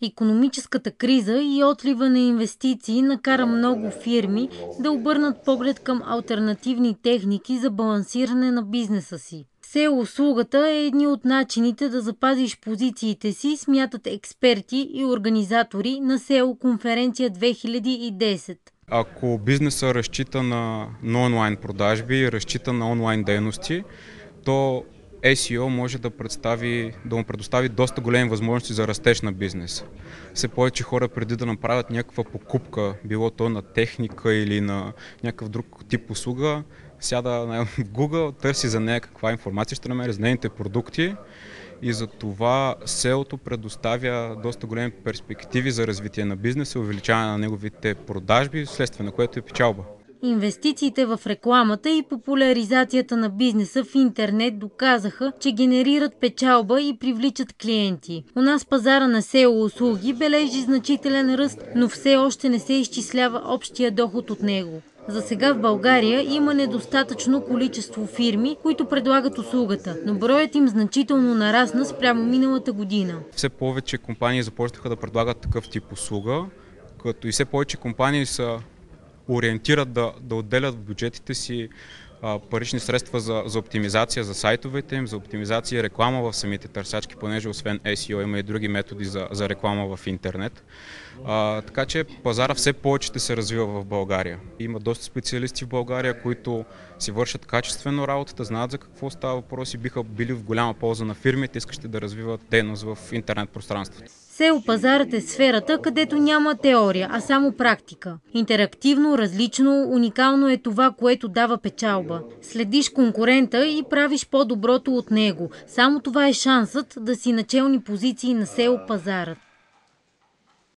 Икономическата криза и отлива на инвестиции накара много фирми да обърнат поглед към алтернативни техники за балансиране на бизнеса си. SEO услугата е един от начините да запазиш позициите си, смятат експерти и организатори на SEO конференция 2010. Ако бизнесът разчита на онлайн продажби, разчита на онлайн дейности, то SEO може да му предостави доста големи възможности за растеж на бизнеса. Все повече хора преди да направят някаква покупка, било то на техника или на някакъв друг тип услуга, сяда в Google, търси за нея каква информация ще намери за нейните продукти и за това SEO-то предоставя доста големи перспективи за развитие на бизнеса, увеличаване на неговите продажби, вследствие на което е печалба. Инвестициите в рекламата и популяризацията на бизнеса в интернет доказаха, че генерират печалба и привличат клиенти. У нас пазара на SEO услуги бележи значителен ръст, но все още не се изчислява общия доход от него. За сега в България има недостатъчно количество фирми, които предлагат услугата, но броят им значително нарасна спрямо миналата година. Все повече компании започнаха да предлагат такъв тип услуга, като и все повече компании са ориентират да отделят в бюджетите си парични средства за оптимизация за сайтовете им, за оптимизация и реклама в самите търсачки, понеже освен SEO има и други методи за реклама в интернет. Така че пазара все повече ще се развива в България. Има доста специалисти в България, които си вършат качествено работата, знаят за какво става въпрос и биха били в голяма полза на фирмите, искащи да развиват дейност в интернет пространството. SEO пазарът е сферата, където няма теория, а само практика. Интерактивно, различно, уникално е това, което дава печалба. Следиш конкурента и правиш по-доброто от него. Само това е шансът да си начални позиции на SEO пазарът.